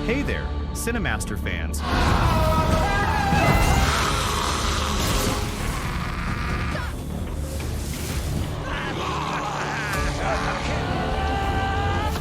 Hey there, Cinemaster fans.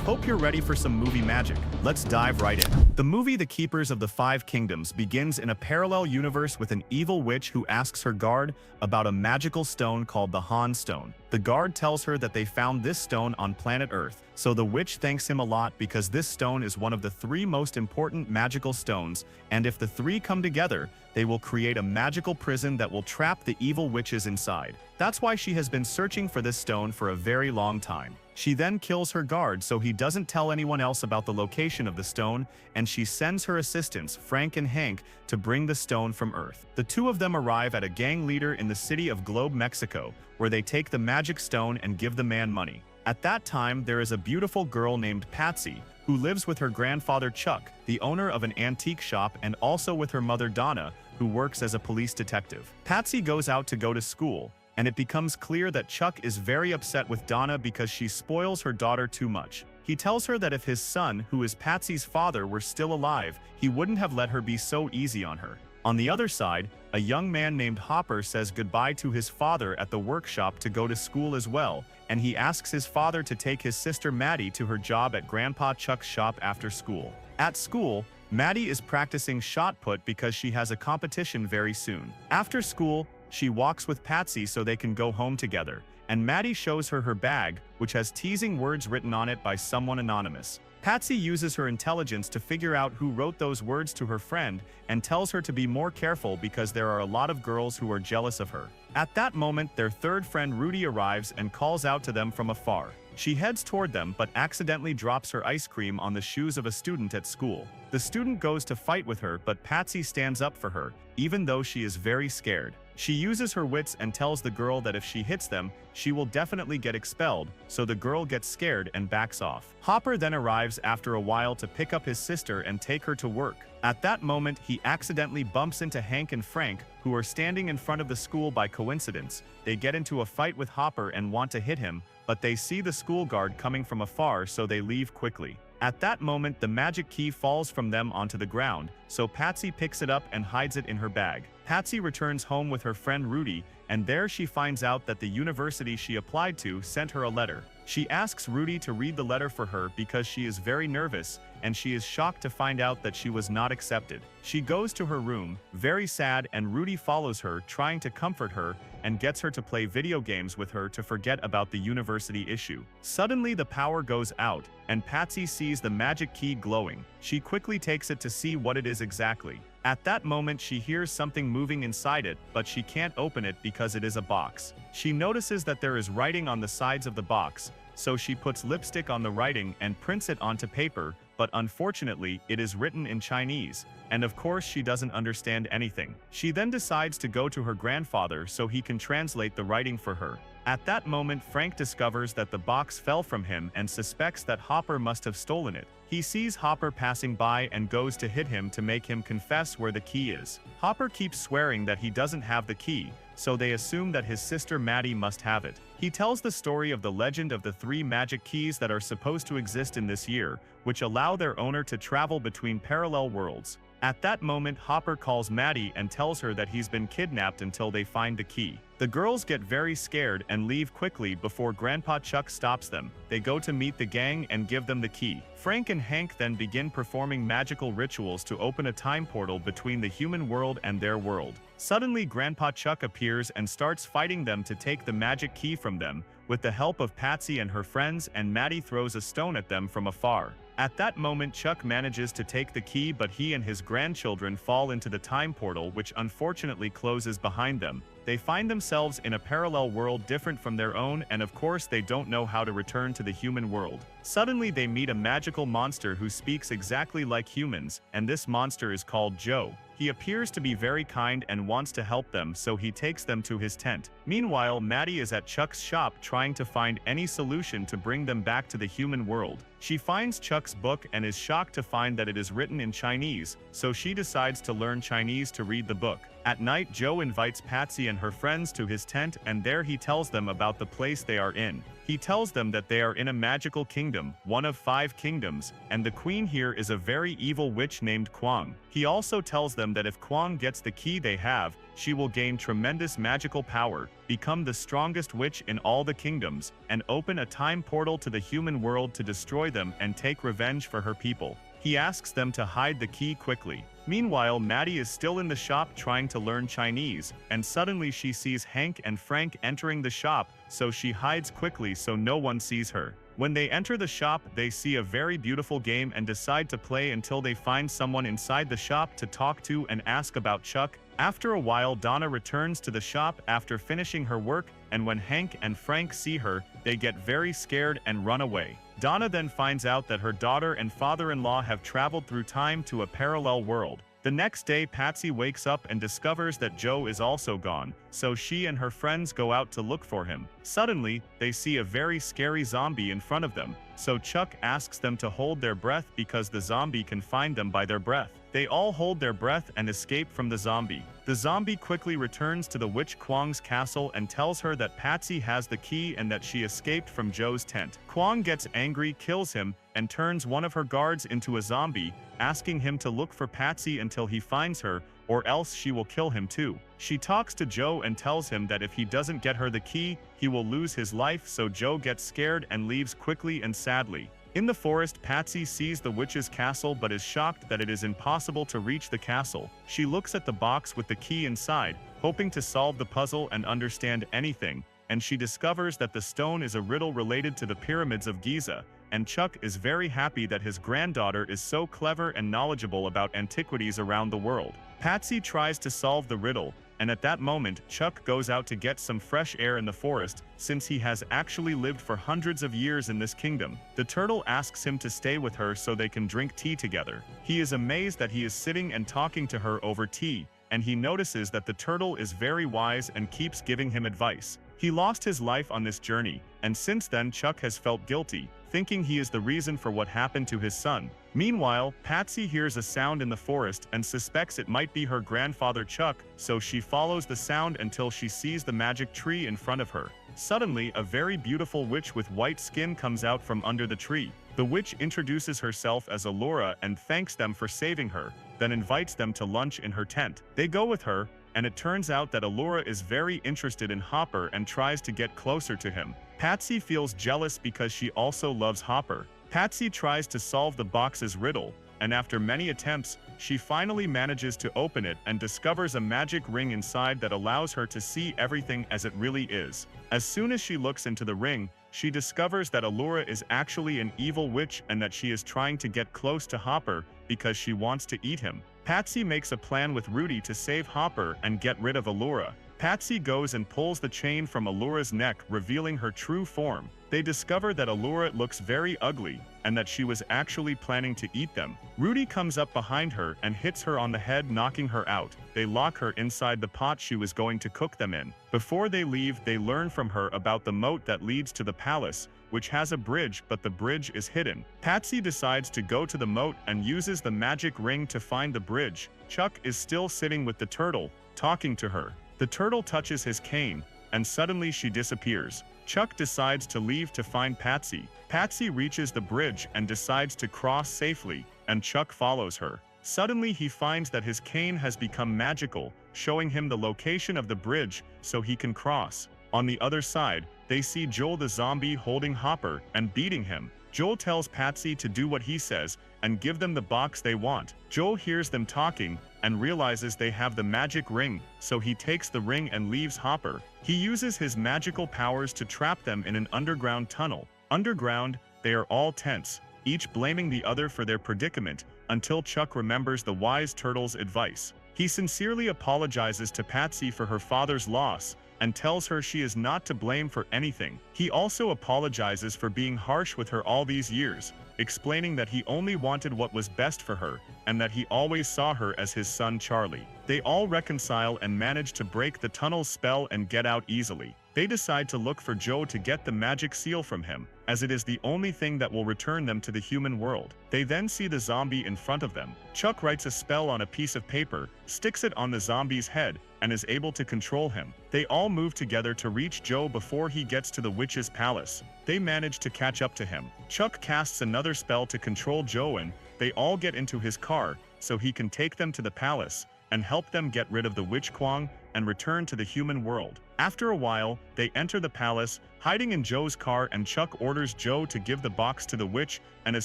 Hope you're ready for some movie magic. Let's dive right in. The movie The Keepers of the Five Kingdoms begins in a parallel universe with an evil witch who asks her guard about a magical stone called the Han Stone. The guard tells her that they found this stone on planet Earth, so the witch thanks him a lot because this stone is one of the three most important magical stones, and if the three come together, they will create a magical prison that will trap the evil witches inside. That's why she has been searching for this stone for a very long time. She then kills her guard so he doesn't tell anyone else about the location of the stone, and she sends her assistants, Frank and Hank, to bring the stone from Earth. The two of them arrive at a gang leader in the city of Globe, Mexico, where they take the magic stone and give the man money. At that time, there is a beautiful girl named Patsy, who lives with her grandfather Chuck, the owner of an antique shop, and also with her mother Donna, who works as a police detective. Patsy goes out to go to school, and it becomes clear that Chuck is very upset with Donna because she spoils her daughter too much. He tells her that if his son, who is Patsy's father, were still alive, he wouldn't have let her be so easy on her. On the other side, a young man named Hopper says goodbye to his father at the workshop to go to school as well, and he asks his father to take his sister Maddie to her job at Grandpa Chuck's shop after school. At school, Maddie is practicing shot put because she has a competition very soon. After school, she walks with Patsy so they can go home together, and Maddie shows her her bag, which has teasing words written on it by someone anonymous. Patsy uses her intelligence to figure out who wrote those words to her friend and tells her to be more careful because there are a lot of girls who are jealous of her. At that moment, their third friend Rudy arrives and calls out to them from afar. She heads toward them but accidentally drops her ice cream on the shoes of a student at school. The student goes to fight with her, but Patsy stands up for her, even though she is very scared. She uses her wits and tells the girl that if she hits them, she will definitely get expelled, so the girl gets scared and backs off. Hopper then arrives after a while to pick up his sister and take her to work. At that moment, he accidentally bumps into Hank and Frank, who are standing in front of the school by coincidence. They get into a fight with Hopper and want to hit him, but they see the school guard coming from afar, so they leave quickly. At that moment, the magic key falls from them onto the ground, so Patsy picks it up and hides it in her bag. Patsy returns home with her friend Rudy, and there she finds out that the university she applied to sent her a letter. She asks Rudy to read the letter for her because she is very nervous, and she is shocked to find out that she was not accepted. She goes to her room, very sad, and Rudy follows her, trying to comfort her, and gets her to play video games with her to forget about the university issue. Suddenly the power goes out, and Patsy sees the magic key glowing. She quickly takes it to see what it is exactly. At that moment she hears something moving inside it, but she can't open it because it is a box. She notices that there is writing on the sides of the box, so she puts lipstick on the writing and prints it onto paper, but unfortunately it is written in Chinese, and of course she doesn't understand anything. She then decides to go to her grandfather so he can translate the writing for her. At that moment, Frank discovers that the box fell from him and suspects that Hopper must have stolen it. He sees Hopper passing by and goes to hit him to make him confess where the key is. Hopper keeps swearing that he doesn't have the key, so they assume that his sister Maddie must have it. He tells the story of the legend of the three magic keys that are supposed to exist in this year, which allow their owner to travel between parallel worlds. At that moment, Hopper calls Maddie and tells her that he's been kidnapped until they find the key. The girls get very scared and leave quickly before Grandpa Chuck stops them. They go to meet the gang and give them the key. Frank and Hank then begin performing magical rituals to open a time portal between the human world and their world. Suddenly, Grandpa Chuck appears and starts fighting them to take the magic key from them. With the help of Patsy and her friends, and Maddie throws a stone at them from afar. At that moment, Chuck manages to take the key, but he and his grandchildren fall into the time portal, which unfortunately closes behind them. They find themselves in a parallel world different from their own, and of course they don't know how to return to the human world. Suddenly they meet a magical monster who speaks exactly like humans, and this monster is called Joe. He appears to be very kind and wants to help them, so he takes them to his tent. Meanwhile, Maddie is at Chuck's shop trying to find any solution to bring them back to the human world. She finds Chuck's book and is shocked to find that it is written in Chinese, so she decides to learn Chinese to read the book. At night, Joe invites Patsy and her friends to his tent, and there he tells them about the place they are in. He tells them that they are in a magical kingdom, one of 5 kingdoms, and the queen here is a very evil witch named Kwang. He also tells them that if Kwang gets the key they have, she will gain tremendous magical power, become the strongest witch in all the kingdoms, and open a time portal to the human world to destroy them and take revenge for her people. He asks them to hide the key quickly. Meanwhile, Maddie is still in the shop trying to learn Chinese, and suddenly she sees Hank and Frank entering the shop, so she hides quickly so no one sees her. When they enter the shop, they see a very beautiful game and decide to play until they find someone inside the shop to talk to and ask about Chuck. After a while, Donna returns to the shop after finishing her work, and when Hank and Frank see her, they get very scared and run away. Donna then finds out that her daughter and father-in-law have traveled through time to a parallel world. The next day, Patsy wakes up and discovers that Joe is also gone, so she and her friends go out to look for him. Suddenly, they see a very scary zombie in front of them, so Chuck asks them to hold their breath because the zombie can find them by their breath. They all hold their breath and escape from the zombie. The zombie quickly returns to the witch Kwang's castle and tells her that Patsy has the key and that she escaped from Joe's tent. Kwang gets angry, kills him, and turns one of her guards into a zombie, asking him to look for Patsy until he finds her, or else she will kill him too. She talks to Joe and tells him that if he doesn't get her the key, he will lose his life, so Joe gets scared and leaves quickly and sadly. In the forest, Patsy sees the witch's castle but is shocked that it is impossible to reach the castle. She looks at the box with the key inside, hoping to solve the puzzle and understand anything, and she discovers that the stone is a riddle related to the pyramids of Giza, and Chuck is very happy that his granddaughter is so clever and knowledgeable about antiquities around the world. Patsy tries to solve the riddle, and at that moment, Chuck goes out to get some fresh air in the forest, since he has actually lived for hundreds of years in this kingdom. The turtle asks him to stay with her so they can drink tea together. He is amazed that he is sitting and talking to her over tea, and he notices that the turtle is very wise and keeps giving him advice. He lost his life on this journey, and since then Chuck has felt guilty, thinking he is the reason for what happened to his son. Meanwhile, Patsy hears a sound in the forest and suspects it might be her grandfather Chuck, so she follows the sound until she sees the magic tree in front of her. Suddenly, a very beautiful witch with white skin comes out from under the tree. The witch introduces herself as Allura and thanks them for saving her, then invites them to lunch in her tent. They go with her, and it turns out that Allura is very interested in Hopper and tries to get closer to him. Patsy feels jealous because she also loves Hopper. Patsy tries to solve the box's riddle, and after many attempts, she finally manages to open it and discovers a magic ring inside that allows her to see everything as it really is. As soon as she looks into the ring, she discovers that Allura is actually an evil witch and that she is trying to get close to Hopper because she wants to eat him. Patsy makes a plan with Rudy to save Hopper and get rid of Allura. Patsy goes and pulls the chain from Allura's neck, revealing her true form. They discover that Allura looks very ugly, and that she was actually planning to eat them. Rudy comes up behind her and hits her on the head, knocking her out. They lock her inside the pot she was going to cook them in. Before they leave, they learn from her about the moat that leads to the palace, which has a bridge, but the bridge is hidden. Patsy decides to go to the moat and uses the magic ring to find the bridge. Chuck is still sitting with the turtle, talking to her. The turtle touches his cane, and suddenly she disappears. Chuck decides to leave to find Patsy. Patsy reaches the bridge and decides to cross safely, and Chuck follows her. Suddenly he finds that his cane has become magical, showing him the location of the bridge so he can cross. On the other side, they see Joel the zombie holding Hopper and beating him. Joel tells Patsy to do what he says and give them the box they want. Joel hears them talking and realizes they have the magic ring, so he takes the ring and leaves Hopper. He uses his magical powers to trap them in an underground tunnel. Underground, they are all tense, each blaming the other for their predicament, until Chuck remembers the wise turtle's advice. He sincerely apologizes to Patsy for her father's loss, and tells her she is not to blame for anything. He also apologizes for being harsh with her all these years, explaining that he only wanted what was best for her, and that he always saw her as his son Charlie. They all reconcile and manage to break the tunnel's spell and get out easily. They decide to look for Joe to get the magic seal from him. as it is the only thing that will return them to the human world. They then see the zombie in front of them. Chuck writes a spell on a piece of paper, sticks it on the zombie's head, and is able to control him. They all move together to reach Joe before he gets to the witch's palace. They manage to catch up to him. Chuck casts another spell to control Joe and they all get into his car so he can take them to the palace and help them get rid of the witch Kwang and return to the human world. After a while, they enter the palace, hiding in Joe's car, and Chuck orders Joe to give the box to the witch, and as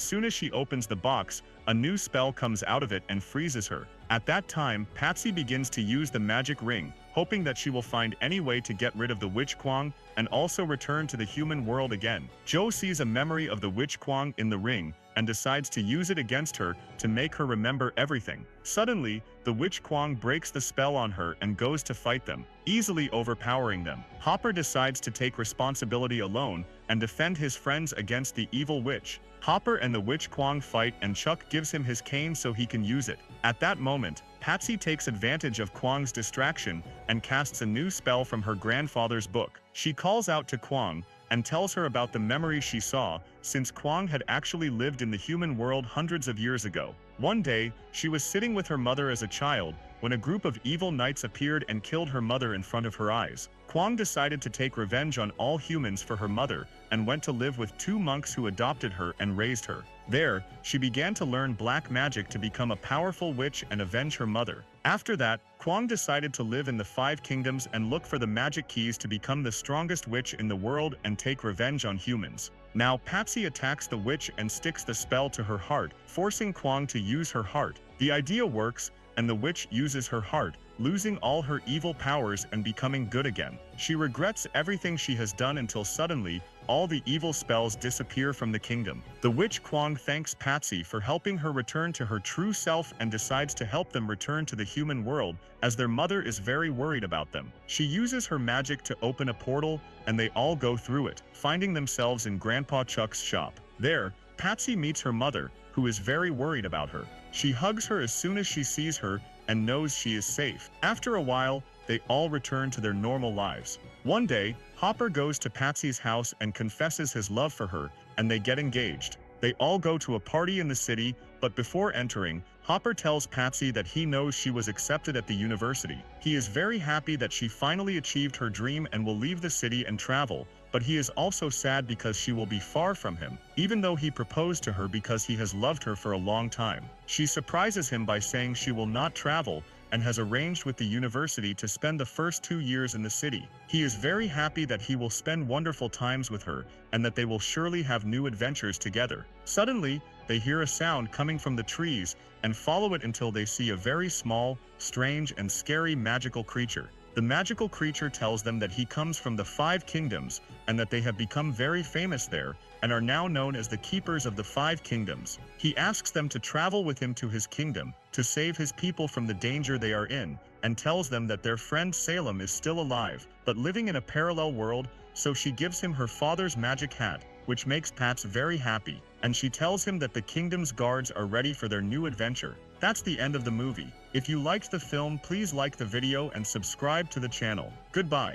soon as she opens the box, a new spell comes out of it and freezes her. At that time, Patsy begins to use the magic ring, hoping that she will find any way to get rid of the witch Kwang and also return to the human world again. Joe sees a memory of the witch Kwang in the ring and decides to use it against her to make her remember everything. Suddenly, the witch Kwang breaks the spell on her and goes to fight them, easily overpowering them. Hopper decides to take responsibility alone and defend his friends against the evil witch. Hopper and the witch Kwang fight and Chuck gives him his cane so he can use it. At that moment, Patsy takes advantage of Kwang's distraction and casts a new spell from her grandfather's book. She calls out to Kwang and tells her about the memories she saw, since Kwang had actually lived in the human world hundreds of years ago. One day, she was sitting with her mother as a child when a group of evil knights appeared and killed her mother in front of her eyes. Kwang decided to take revenge on all humans for her mother and went to live with two monks who adopted her and raised her. There, she began to learn black magic to become a powerful witch and avenge her mother. After that, Kwang decided to live in the 5 kingdoms and look for the magic keys to become the strongest witch in the world and take revenge on humans. Now Patsy attacks the witch and sticks the spell to her heart, forcing Kwang to use her heart. The idea works, and the witch uses her heart, losing all her evil powers and becoming good again. She regrets everything she has done until suddenly, all the evil spells disappear from the kingdom. The witch Kwang thanks Patsy for helping her return to her true self and decides to help them return to the human world, as their mother is very worried about them. She uses her magic to open a portal, and they all go through it, finding themselves in Grandpa Chuck's shop. There, Patsy meets her mother, who is very worried about her. She hugs her as soon as she sees her and knows she is safe. After a while, they all return to their normal lives. One day, Hopper goes to Patsy's house and confesses his love for her, and they get engaged. They all go to a party in the city, but before entering, Hopper tells Patsy that he knows she was accepted at the university. He is very happy that she finally achieved her dream and will leave the city and travel, but he is also sad because she will be far from him, even though he proposed to her because he has loved her for a long time. She surprises him by saying she will not travel, and has arranged with the university to spend the first 2 years in the city. He is very happy that he will spend wonderful times with her, and that they will surely have new adventures together. Suddenly, they hear a sound coming from the trees, and follow it until they see a very small, strange, and scary magical creature. The magical creature tells them that he comes from the 5 kingdoms, and that they have become very famous there, and are now known as the keepers of the 5 kingdoms. He asks them to travel with him to his kingdom, to save his people from the danger they are in, and tells them that their friend Salem is still alive, but living in a parallel world, so she gives him her father's magic hat, which makes Pats very happy, and she tells him that the kingdom's guards are ready for their new adventure. That's the end of the movie. If you liked the film, please like the video and subscribe to the channel. Goodbye.